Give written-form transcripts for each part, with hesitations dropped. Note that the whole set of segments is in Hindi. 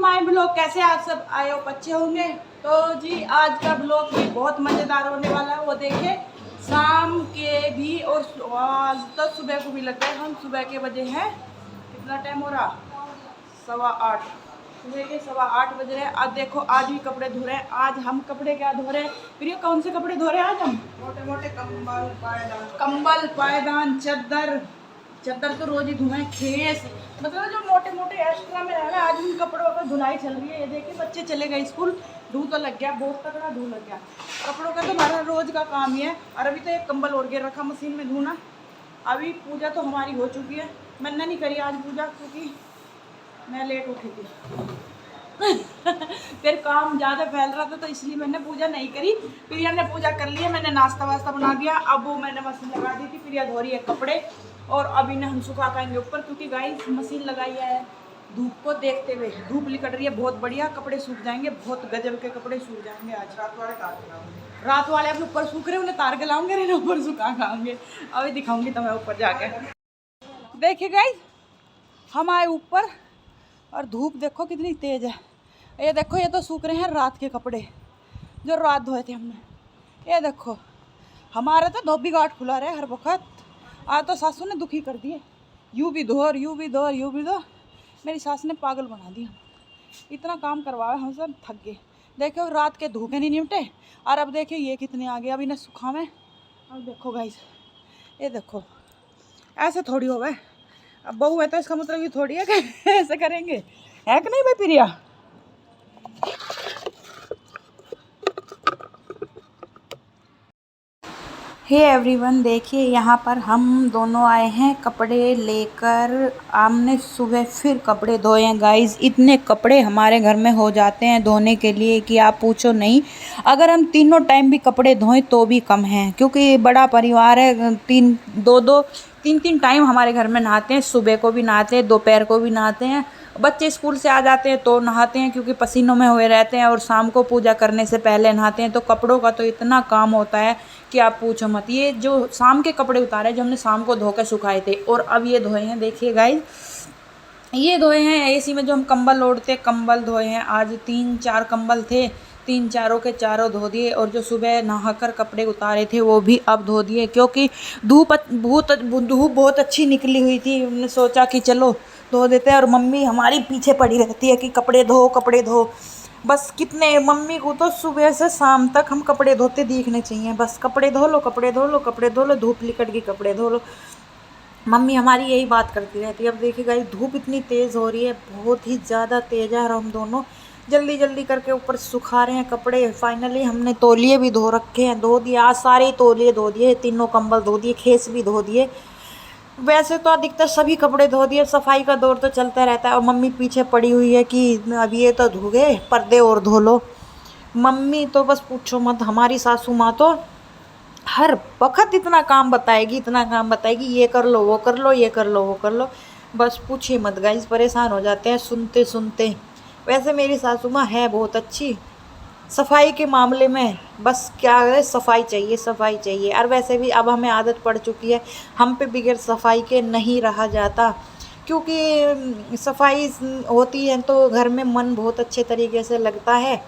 My blog. कैसे आप सब आए हो, अच्छे होंगे। तो जी आज का ब्लॉग भी बहुत मज़ेदार होने वाला है। वो देखिए शाम के भी और आज तो सुबह को भी लग गए। हम सुबह के बजे हैं, कितना टाइम हो रहा, 8:15। सुबह के 8:15 बज रहे हैं। आज देखो आज भी कपड़े धो रहे हैं। आज हम कपड़े क्या धो रहे हैं प्रिय, कौन से कपड़े धो रहे हैं आज हम? मोटे मोटे कंबल पायदान चादर तो रोज ही धुएं। खेस मतलब जो मोटे मोटे एक्स्ट्रा में रहना, आज उन कपड़ों पर धुलाई चल रही है। ये देखिए बच्चे चले गए स्कूल, धू तो लग गया, बहुत तगड़ा धू लग गया। कपड़ों का तो हमारा रोज का काम ही है। और अभी तो एक कंबल ओढ़ के रखा मशीन में धोना। अभी पूजा तो हमारी हो चुकी है। मैंने नहीं करी आज पूजा क्योंकि मैं लेट उठी थी। फिर काम ज़्यादा फैल रहा था तो इसलिए मैंने पूजा नहीं करी। प्रिया ने पूजा कर ली है, मैंने नाश्ता वास्ता बना दिया। अब वो मैंने मशीन लगा दी थी। प्रिया धो रही है कपड़े और अभी ने हम सुखा पाएंगे ऊपर, क्योंकि गाइस मशीन लगाई है धूप को देखते हुए। धूप निकल रही है बहुत बढ़िया, कपड़े सूख जाएंगे, बहुत गजब के कपड़े सूख जाएंगे आज। रात वाले अपने ऊपर सूख रहे, उन्हें तार के लाऊंगे, नहीं ऊपर सुखा खाऊंगे। अभी दिखाऊंगी तो मैं ऊपर जाके। देखिए गाइस हम आए ऊपर और धूप देखो कितनी तेज है। ये देखो ये तो सूख रहे हैं रात के कपड़े जो रात धोए थे हमने। ये देखो हमारा तो धोबी घाट खुला रहे हर वक्त। आज तो सासू ने दुखी कर दिए, यूँ भी धो और यूँ भी धो और यूँ भी धो। मेरी सास ने पागल बना दिया, इतना काम करवाया, हम सब थक गए। देखो रात के धूपे नहीं निपटे और अब देखिए ये कितने आ गए। अब इन्हें सुखावें। अब देखो गाइस ये देखो ऐसे थोड़ी हो गए। अब बहू है तो इसका मतलब ये थोड़ी है कि ऐसे करेंगे, है कि नहीं भाई प्रिया? हे एवरीवन, देखिए यहाँ पर हम दोनों आए हैं कपड़े लेकर। हमने सुबह फिर कपड़े धोए हैं गाइस। इतने कपड़े हमारे घर में हो जाते हैं धोने के लिए कि आप पूछो नहीं। अगर हम तीनों टाइम भी कपड़े धोएं तो भी कम हैं, क्योंकि बड़ा परिवार है। तीन टाइम हमारे घर में नहाते हैं। सुबह को भी नहाते हैं, दोपहर को भी नहाते हैं। बच्चे स्कूल से आ जाते हैं तो नहाते हैं, क्योंकि पसीनों में हुए रहते हैं। और शाम को पूजा करने से पहले नहाते हैं। तो कपड़ों का तो इतना काम होता है कि आप पूछो मत। ये जो शाम के कपड़े उतारे जो हमने शाम को धो के सुखाए थे और अब ये धोए हैं। देखिए गाइस ये धोए हैं एसी में जो हम कंबल ओढ़ते, कंबल धोए हैं। आज 3-4 कंबल थे, 3 के चारों धो दिए। और जो सुबह नहाकर कपड़े उतारे थे वो भी अब धो दिए, क्योंकि धूप बहुत अच्छी निकली हुई थी। हमने सोचा कि चलो धो देते हैं। और मम्मी हमारी पीछे पड़ी रहती है कि कपड़े धो कपड़े धो। बस कितने मम्मी को तो सुबह से शाम तक हम कपड़े धोते दिखने चाहिए। बस कपड़े धो लो, कपड़े धो लो, कपड़े धो लो, धूप निकल गई कपड़े धो लो। मम्मी हमारी यही बात करती रहती है। अब देखिए गाइस धूप इतनी तेज़ हो रही है, बहुत ही ज़्यादा तेज़ है। और हम दोनों जल्दी जल्दी करके ऊपर सुखा रहे हैं कपड़े। फाइनली हमने तौलिए भी धो रखे हैं, धो दिए आज सारे तौलिए धो दिए, तीनों कंबल धो दिए, खेस भी धो दिए। वैसे तो अधिकतर सभी कपड़े धो दिए। सफाई का दौर तो चलता रहता है। और मम्मी पीछे पड़ी हुई है कि अब ये तो धो गए, पर्दे और धो लो। मम्मी तो बस पूछो मत, हमारी सासू माँ तो हर वक्त इतना काम बताएगी, इतना काम बताएगी, ये कर लो वो कर लो, ये कर लो वो कर लो। बस पूछिए मत गाइस, परेशान हो जाते हैं सुनते सुनते। वैसे मेरी सासू माँ है बहुत अच्छी सफाई के मामले में। बस क्या है, सफाई चाहिए सफाई चाहिए। और वैसे भी अब हमें आदत पड़ चुकी है, हम पे बगैर सफाई के नहीं रहा जाता। क्योंकि सफाई होती है तो घर में मन बहुत अच्छे तरीके से लगता है।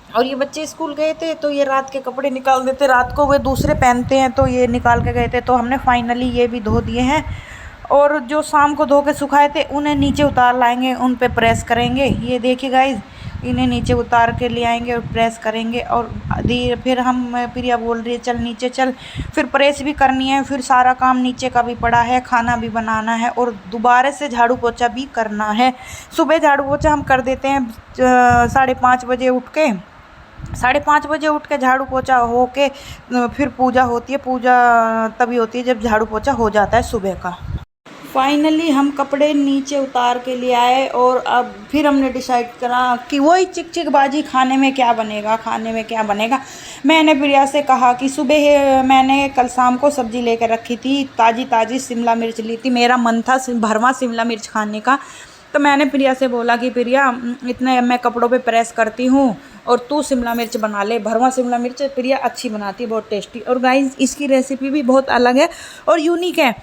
और ये बच्चे स्कूल गए थे तो ये रात के कपड़े निकाल देते, रात को वे दूसरे पहनते हैं तो ये निकाल के गए थे। तो हमने फाइनली ये भी धो दिए हैं। और जो शाम को धो के सुखाए थे उन्हें नीचे उतार लाएंगे, उन पे प्रेस करेंगे। ये देखिए गाइस इन्हें नीचे उतार के ले आएंगे और प्रेस करेंगे। और फिर हम प्रिया बोल रही है चल नीचे चल, फिर प्रेस भी करनी है, फिर सारा काम नीचे का भी पड़ा है, खाना भी बनाना है और दोबारा से झाड़ू पोछा भी करना है। सुबह झाड़ू पोछा हम कर देते हैं 5:30 बजे उठ के। 5:30 बजे उठ के झाड़ू पोछा हो के फिर पूजा होती है। पूजा तभी होती है जब झाड़ू पोछा हो जाता है सुबह का। फाइनली हम कपड़े नीचे उतार के लिए आए और अब फिर हमने डिसाइड करा कि वही चिकचिकबाजी, खाने में क्या बनेगा, खाने में क्या बनेगा। मैंने प्रिया से कहा कि सुबह मैंने कल शाम को सब्ज़ी लेकर रखी थी, ताज़ी ताज़ी शिमला मिर्च ली थी। मेरा मन था भरवा शिमला मिर्च खाने का। तो मैंने प्रिया से बोला कि प्रिया इतने मैं कपड़ों पे प्रेस करती हूँ और तू शिमला मिर्च बना ले, भरवा शिमला मिर्च प्रिया अच्छी बनाती है, बहुत टेस्टी। और गाइस इसकी रेसिपी भी बहुत अलग है और यूनिक है।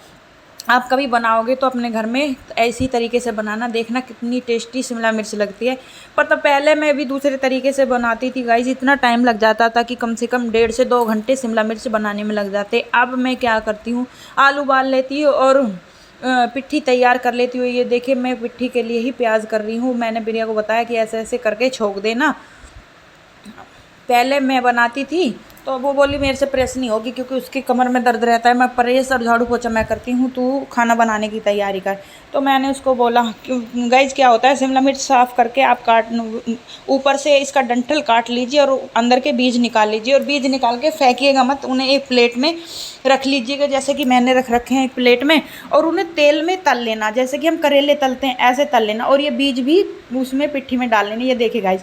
आप कभी बनाओगे तो अपने घर में ऐसी तरीके से बनाना, देखना कितनी टेस्टी शिमला मिर्च लगती है। पता पहले मैं भी दूसरे तरीके से बनाती थी गाइस, इतना टाइम लग जाता था कि कम से कम 1.5 से 2 घंटे शिमला मिर्च बनाने में लग जाते। अब मैं क्या करती हूँ, आलू उबाल लेती हूँ और पिट्ठी तैयार कर लेती हूँ। ये देखिए मैं पिट्ठी के लिए ही प्याज कर रही हूँ। मैंने प्रिया को बताया कि ऐसे ऐसे करके छोंक देना। पहले मैं बनाती थी तो वो बोली मेरे से प्रेस नहीं होगी क्योंकि उसकी कमर में दर्द रहता है, मैं प्रेस और झाड़ू पोछा मैं करती हूँ, तू खाना बनाने की तैयारी कर। तो मैंने उसको बोला कि गाइस क्या होता है, शिमला मिर्च साफ़ करके आप ऊपर से इसका डंठल काट लीजिए और अंदर के बीज निकाल लीजिए, और बीज निकाल के फेंकिएगा मत, उन्हें एक प्लेट में रख लीजिएगा जैसे कि मैंने रख रखे हैं एक प्लेट में, और उन्हें तेल में तल लेना जैसे कि हम करेले तलते हैं ऐसे तल लेना, और ये बीज भी उसमें पिट्ठी में डाल लेना। ये देखिए गाइस,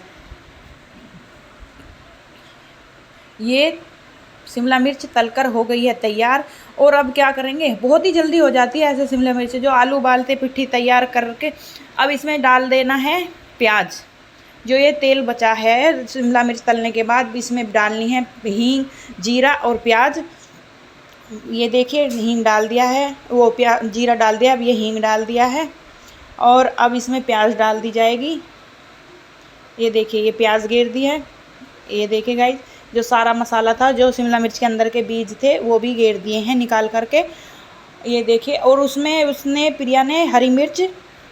ये शिमला मिर्च तलकर हो गई है तैयार। और अब क्या करेंगे, बहुत ही जल्दी हो जाती है ऐसे शिमला मिर्च, जो आलू उबालते पिट्ठी तैयार करके अब इसमें डाल देना है प्याज। जो ये तेल बचा है शिमला मिर्च तलने के बाद इसमें डालनी है हींग, जीरा और प्याज। ये देखिए हींग डाल दिया है, वो जीरा डाल दिया, अब ये हींग डाल दिया है और अब इसमें प्याज डाल दी जाएगी। ये देखिए ये प्याज घेर दी है। ये देखिए गाइस, जो सारा मसाला था, जो शिमला मिर्च के अंदर के बीज थे वो भी घेर दिए हैं निकाल करके। ये देखिए, और उसमें उसने प्रिया ने हरी मिर्च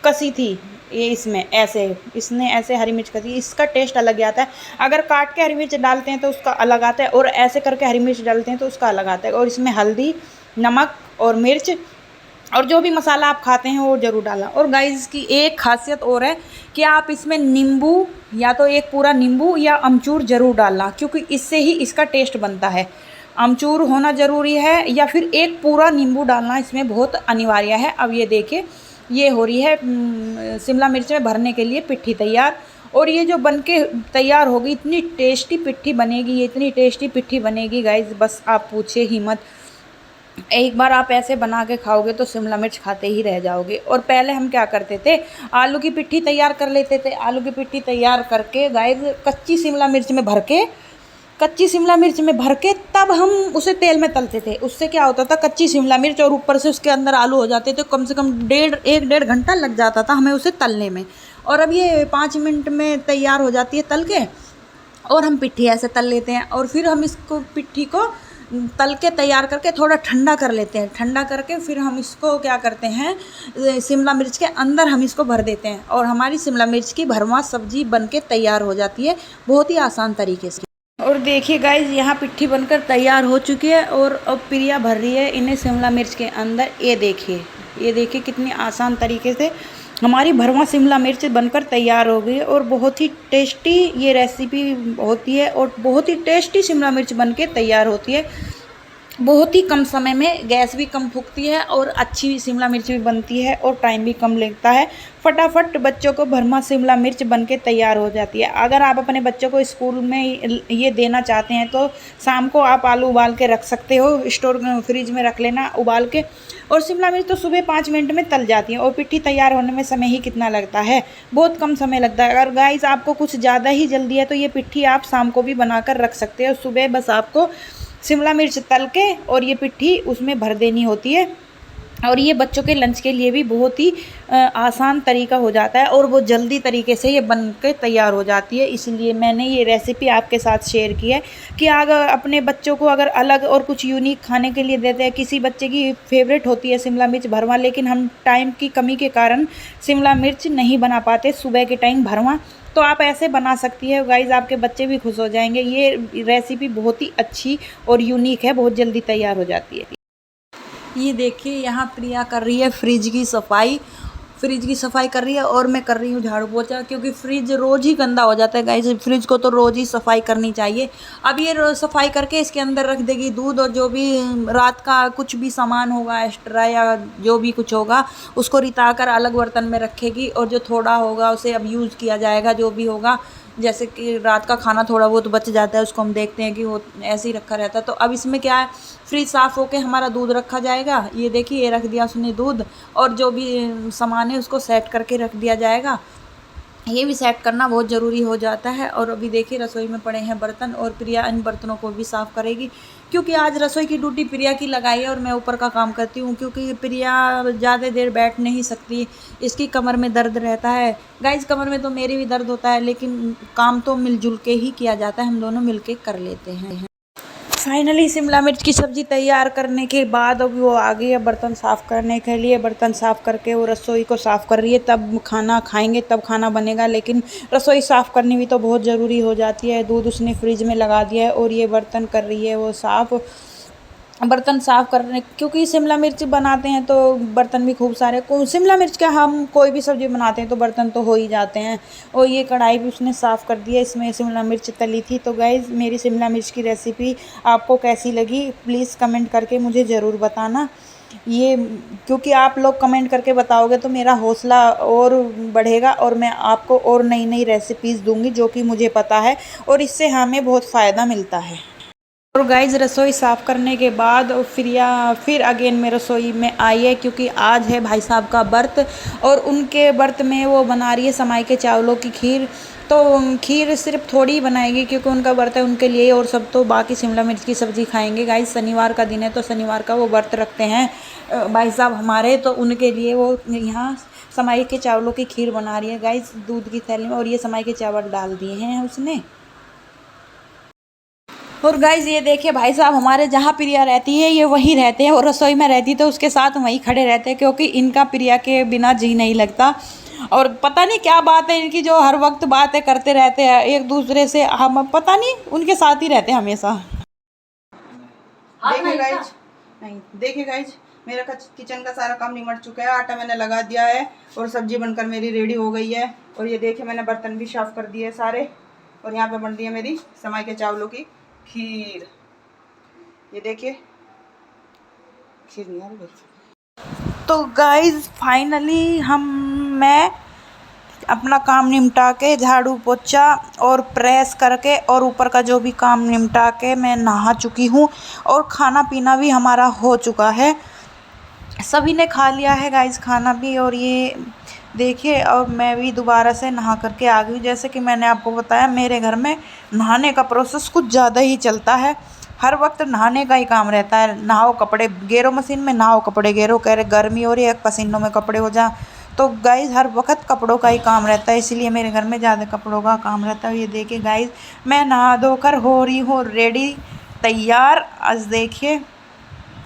कसी थी, ये इसमें ऐसे इसने ऐसे हरी मिर्च कसी, इसका टेस्ट अलग आता है। अगर काट के हरी मिर्च डालते हैं तो उसका अलग आता है, और ऐसे करके हरी मिर्च डालते हैं तो उसका अलग आता है। और इसमें हल्दी, नमक और मिर्च और जो भी मसाला आप खाते हैं वो ज़रूर डालना। और गाइस की एक खासियत और है कि आप इसमें नींबू, या तो एक पूरा नींबू या अमचूर ज़रूर डालना, क्योंकि इससे ही इसका टेस्ट बनता है। अमचूर होना ज़रूरी है या फिर एक पूरा नींबू डालना इसमें बहुत अनिवार्य है। अब ये देखिए ये हो रही है शिमला मिर्च में भरने के लिए पिट्ठी तैयार। और ये जो बन के तैयार होगी, इतनी टेस्टी पिट्ठी बनेगी, ये इतनी टेस्टी पिट्ठी बनेगी गाइस, बस आप पूछे ही मत। एक बार आप ऐसे बना के खाओगे तो शिमला मिर्च खाते ही रह जाओगे। और पहले हम क्या करते थे, आलू की पिट्ठी तैयार कर लेते थे। आलू की पिट्ठी तैयार करके गाइस कच्ची शिमला मिर्च में भर के, कच्ची शिमला मिर्च में भर के तब हम उसे तेल में तलते थे। उससे क्या होता था, कच्ची शिमला मिर्च और ऊपर से उसके अंदर आलू हो जाते थे, कम से कम 1.5 घंटा लग जाता था हमें उसे तलने में। और अब ये 5 मिनट में तैयार हो जाती है तल के, और हम पिट्ठी ऐसे तल लेते हैं। और फिर हम इसको पिट्ठी को तल के तैयार करके थोड़ा ठंडा कर लेते हैं। ठंडा करके फिर हम इसको क्या करते हैं, शिमला मिर्च के अंदर हम इसको भर देते हैं, और हमारी शिमला मिर्च की भरवा सब्जी बनके तैयार हो जाती है बहुत ही आसान तरीके से। और देखिए गाइज, यहाँ पिट्ठी बनकर तैयार हो चुकी है और अब प्रिया भर रही है इन्हें शिमला मिर्च के अंदर। ये देखिए कितनी आसान तरीके से हमारी भरवा शिमला मिर्च बनकर तैयार हो गई है। और बहुत ही टेस्टी ये रेसिपी होती है, और बहुत ही टेस्टी शिमला मिर्च बनके तैयार होती है। बहुत ही कम समय में, गैस भी कम फूकती है और अच्छी शिमला मिर्च भी बनती है और टाइम भी कम लगता है। फटाफट बच्चों को भरमा शिमला मिर्च बनके तैयार हो जाती है। अगर आप अपने बच्चों को स्कूल में ये देना चाहते हैं तो शाम को आप आलू उबाल के रख सकते हो, फ्रिज में रख लेना उबाल के। और शिमला मिर्च तो सुबह 5 मिनट में तल जाती है, और पिट्ठी तैयार होने में समय ही कितना लगता है, बहुत कम समय लगता है। अगर गाइस आपको कुछ ज़्यादा ही जल्दी है तो ये पिट्ठी आप शाम को भी बनाकर रख सकते हो। सुबह बस आपको शिमला मिर्च तल के और ये पिट्ठी उसमें भर देनी होती है। और ये बच्चों के लंच के लिए भी बहुत ही आसान तरीका हो जाता है, और वो जल्दी तरीके से ये बन के तैयार हो जाती है। इसलिए मैंने ये रेसिपी आपके साथ शेयर की है कि अगर अपने बच्चों को अगर अलग और कुछ यूनिक खाने के लिए देते हैं, किसी बच्चे की फेवरेट होती है शिमला मिर्च भरवा, लेकिन हम टाइम की कमी के कारण शिमला मिर्च नहीं बना पाते सुबह के टाइम भरवा, तो आप ऐसे बना सकती है गाइज़, आपके बच्चे भी खुश हो जाएंगे। ये रेसिपी बहुत ही अच्छी और यूनिक है, बहुत जल्दी तैयार हो जाती है। ये देखिए यहाँ प्रिया कर रही है फ्रिज की सफाई कर रही है, और मैं कर रही हूँ झाड़ू पोछा, क्योंकि फ्रिज रोज़ ही गंदा हो जाता है गाइस। फ्रिज को तो रोज़ ही सफाई करनी चाहिए। अब ये रोज़ सफाई करके इसके अंदर रख देगी दूध, और जो भी रात का कुछ भी सामान होगा एक्स्ट्रा या जो भी कुछ होगा उसको रिता कर अलग बर्तन में रखेगी, और जो थोड़ा होगा उसे अब यूज़ किया जाएगा। जो भी होगा, जैसे कि रात का खाना थोड़ा बहुत बच जाता है उसको हम देखते हैं कि वो ऐसे ही रखा रहता है। तो अब इसमें क्या है, फ्रिज साफ़ होके हमारा दूध रखा जाएगा। ये देखिए ये रख दिया उसने दूध, और जो भी सामान है उसको सेट करके रख दिया जाएगा। ये भी सेट करना बहुत ज़रूरी हो जाता है। और अभी देखिए रसोई में पड़े हैं बर्तन, और प्रिया इन बर्तनों को भी साफ़ करेगी। क्योंकि आज रसोई की ड्यूटी प्रिया की लगाई है और मैं ऊपर का काम करती हूँ, क्योंकि प्रिया ज़्यादा देर बैठ नहीं सकती, इसकी कमर में दर्द रहता है। गाइस कमर में तो मेरी भी दर्द होता है, लेकिन काम तो मिलजुल के ही किया जाता है, हम दोनों मिल के कर लेते हैं। फाइनली शिमला मिर्च की सब्ज़ी तैयार करने के बाद अब वो आ गई है बर्तन साफ़ करने के लिए। बर्तन साफ़ करके वो रसोई को साफ़ कर रही है, तब खाना खाएंगे, तब खाना बनेगा। लेकिन रसोई साफ़ करनी भी तो बहुत ज़रूरी हो जाती है। दूध उसने फ्रिज में लगा दिया है और ये बर्तन कर रही है वो साफ़। बर्तन साफ़ करने, क्योंकि शिमला मिर्च बनाते हैं तो बर्तन भी खूब सारे, शिमला मिर्च का हम कोई भी सब्ज़ी बनाते हैं तो बर्तन तो हो ही जाते हैं। और ये कढ़ाई भी उसने साफ़ कर दी है, इसमें शिमला मिर्च तली थी। तो गाइज़ मेरी शिमला मिर्च की रेसिपी आपको कैसी लगी प्लीज़ कमेंट करके मुझे ज़रूर बताना। ये क्योंकि आप लोग कमेंट करके बताओगे तो मेरा हौसला और बढ़ेगा और मैं आपको और नई नई रेसिपीज़ दूँगी जो कि मुझे पता है, और इससे हमें बहुत फ़ायदा मिलता है। और गाइज रसोई साफ़ करने के बाद फिर अगेन मैं रसोई में आई है, क्योंकि आज है भाई साहब का व्रत और उनके व्रत में वो बना रही है समाई के चावलों की खीर। तो खीर सिर्फ थोड़ी ही बनाएगी क्योंकि उनका व्रत है उनके लिए, और सब तो बाकी शिमला मिर्च की सब्ज़ी खाएंगे। गाइज शनिवार का दिन है तो शनिवार का वो व्रत रखते हैं भाई साहब हमारे, तो उनके लिए वो यहाँ समाई के चावलों की खीर बना रही है गाइज दूध की थैली में, और ये समाई के चावल डाल दिए हैं उसने। और गाइज ये देखिए भाई साहब हमारे जहाँ प्रिया रहती है ये वहीं रहते हैं, और रसोई में रहती तो उसके साथ वहीं खड़े रहते हैं, क्योंकि इनका प्रिया के बिना जी नहीं लगता। और पता नहीं क्या बात है इनकी, जो हर वक्त बातें करते रहते हैं एक दूसरे से, हम पता नहीं उनके साथ ही रहते हैं हमेशा। देखिए गाइज, नहीं देखिए गाइज, मेरा किचन का सारा काम निमट चुका है। आटा मैंने लगा दिया है और सब्जी बनकर मेरी रेडी हो गई है। और ये देखिए मैंने बर्तन भी साफ कर दिए सारे, और यहाँ पे बन रही है मेरी समाई के चावलों की खीर। ये देखिए खीर नहीं आ रही। तो गाइज फाइनली मैं अपना काम निपटा के झाड़ू पोछा और प्रेस करके और ऊपर का जो भी काम निपटा के मैं नहा चुकी हूँ, और खाना पीना भी हमारा हो चुका है। सभी ने खा लिया है गाइस खाना भी। और ये देखिए और मैं भी दोबारा से नहा करके आ गई। जैसे कि मैंने आपको बताया मेरे घर में नहाने का प्रोसेस कुछ ज़्यादा ही चलता है, हर वक्त नहाने का ही काम रहता है। नहाओ कपड़े गेरो मशीन में, नहाओ कपड़े गेरो, कह रहे गर्मी हो रही है पसीनों में कपड़े हो जा। तो गाइज़ हर वक्त कपड़ों का ही काम रहता है, इसलिए मेरे घर में ज़्यादा कपड़ों का काम रहता है। ये देखिए गाइज़ मैं नहा धोकर हो रही हूँ रेडी तैयार। आज देखिए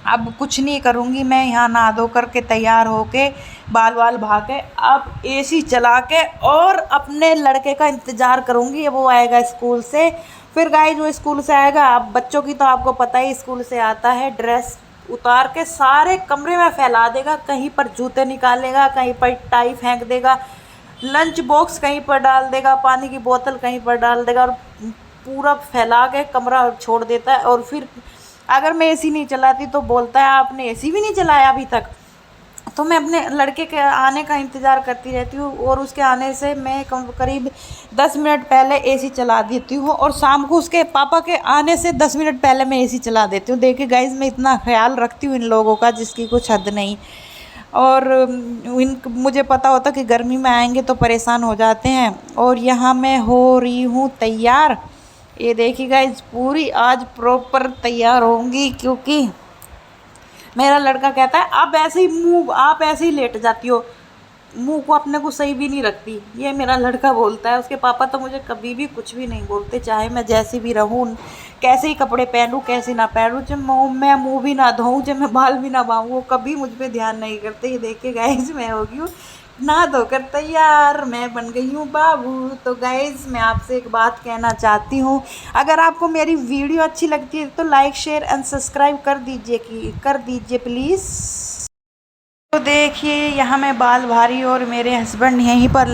अब कुछ नहीं करूँगी, मैं यहाँ नहा धो करके तैयार होके बाल वाल भा के अब एसी चला के और अपने लड़के का इंतज़ार करूँगी। वो आएगा स्कूल से, फिर गाइस वो स्कूल से आएगा। अब बच्चों की तो आपको पता ही, स्कूल से आता है ड्रेस उतार के सारे कमरे में फैला देगा, कहीं पर जूते निकालेगा, कहीं पर टाई फेंक देगा, लंच बॉक्स कहीं पर डाल देगा, पानी की बोतल कहीं पर डाल देगा, और पूरा फैला के कमरा छोड़ देता है। और फिर अगर मैं एसी नहीं चलाती तो बोलता है आपने एसी भी नहीं चलाया अभी तक। तो मैं अपने लड़के के आने का इंतज़ार करती रहती हूँ, और उसके आने से मैं करीब 10 मिनट पहले एसी चला देती हूँ, और शाम को उसके पापा के आने से 10 मिनट पहले मैं एसी चला देती हूँ। देखिए गाइज़ मैं इतना ख्याल रखती हूँ इन लोगों का जिसकी कुछ हद नहीं। और मुझे पता होता कि गर्मी में आएंगे तो परेशान हो जाते हैं। और यहाँ मैं हो रही हूँ तैयार। ये देखिए गाइस पूरी आज प्रॉपर तैयार होंगी, क्योंकि मेरा लड़का कहता है आप ऐसे ही लेट जाती हो, मुंह को अपने को सही भी नहीं रखती। ये मेरा लड़का बोलता है। उसके पापा तो मुझे कभी भी कुछ भी नहीं बोलते, चाहे मैं जैसी भी रहूँ, कैसे ही कपड़े पहनूँ कैसे ना पहनूँ, जब मैं मुँह भी ना धोऊँ, जब मैं बाल भी ना बाँधूँ, वो कभी मुझ पर ध्यान नहीं करते। ये देखिए गाइस मैं हो गई हूँ नहा धोकर तैयार, मैं बन गई हूँ बाबू। तो गाइज़ मैं आपसे एक बात कहना चाहती हूँ, अगर आपको मेरी वीडियो अच्छी लगती है तो लाइक शेयर एंड सब्सक्राइब कर दीजिए प्लीज़। तो देखिए यहाँ मैं बाल भारी और मेरे हस्बैंड यहीं पर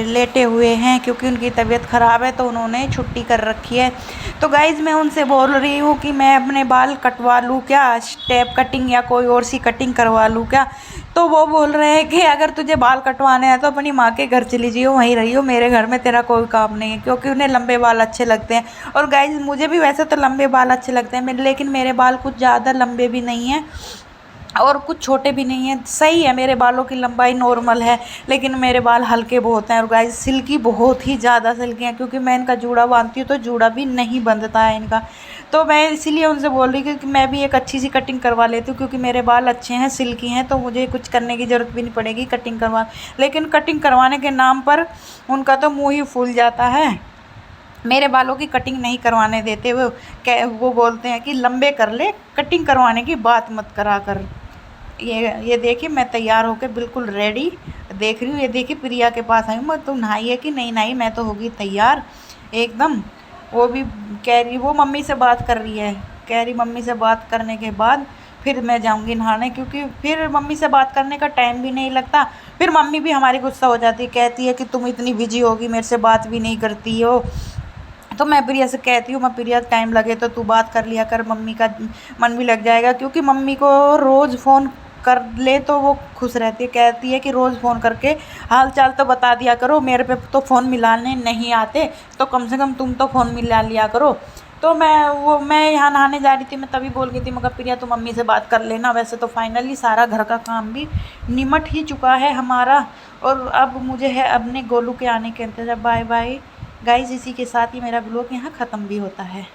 लेटे हुए हैं, क्योंकि उनकी तबीयत ख़राब है तो उन्होंने छुट्टी कर रखी है। तो गाइज़ मैं उनसे बोल रही हूँ कि मैं अपने बाल कटवा लूँ क्या, स्टेप कटिंग या कोई और सी कटिंग करवा लूँ क्या। तो वो बोल रहे हैं कि अगर तुझे बाल कटवाने हैं तो अपनी माँ के घर चली जाइयो, वहीं रहियो, मेरे घर में तेरा कोई काम नहीं है। क्योंकि उन्हें लंबे बाल अच्छे लगते हैं। और गाइज़ मुझे भी वैसे तो लंबे बाल अच्छे लगते हैं लेकिन मेरे बाल कुछ ज़्यादा लंबे भी नहीं हैं और कुछ छोटे भी नहीं हैं, सही है। मेरे बालों की लंबाई नॉर्मल है, लेकिन मेरे बाल हल्के बहुत हैं। और गाइस सिल्की बहुत ही ज़्यादा सिल्की हैं, क्योंकि मैं इनका जूड़ा बांधती हूँ तो जूड़ा भी नहीं बंधता है इनका। तो मैं इसीलिए उनसे बोल रही हूँ कि मैं भी एक अच्छी सी कटिंग करवा लेती हूँ, क्योंकि मेरे बाल अच्छे हैं, सिल्की हैं, तो मुझे कुछ करने की ज़रूरत भी नहीं पड़ेगी कटिंग करवा। लेकिन कटिंग करवाने के नाम पर उनका तो मुँह ही फूल जाता है। मेरे बालों की कटिंग नहीं करवाने देते वो बोलते हैं कि लंबे कर ले, कटिंग करवाने की बात मत करा कर। ये देखिए मैं तैयार होकर बिल्कुल रेडी देख रही हूँ। ये देखिए प्रिया के पास आई हूँ मैं, तुम नहाई है कि नहीं नहाई? मैं तो होगी तैयार एकदम। वो भी कह रही, वो मम्मी से बात कर रही है, कह रही मम्मी से बात करने के बाद फिर मैं जाऊँगी नहाने, क्योंकि फिर मम्मी से बात करने का टाइम भी नहीं लगता। फिर मम्मी भी हमारी गुस्सा हो जाती है, कहती है कि तुम इतनी बिजी होगी, मेरे से बात भी नहीं करती हो। तो मैं प्रिया से कहती हूँ, मैं प्रिया टाइम लगे तो तू बात कर लिया कर, मम्मी का मन भी लग जाएगा, क्योंकि मम्मी को रोज़ फ़ोन कर ले तो वो खुश रहती है। कहती है कि रोज़ फ़ोन करके हाल चाल तो बता दिया करो, मेरे पे तो फ़ोन मिलाने नहीं आते, तो कम से कम तुम तो फ़ोन मिला लिया करो। तो मैं यहाँ नहाने जा रही थी, मैं तभी बोल गई थी, मगर प्रिया तू मम्मी से बात कर लेना। वैसे तो फाइनली सारा घर का काम भी निमट ही चुका है हमारा, और अब मुझे है अपने गोलू के आने के इंतज़ार। बाय बाय गाइस, इसी के साथ ही मेरा ब्लॉग यहाँ ख़त्म भी होता है।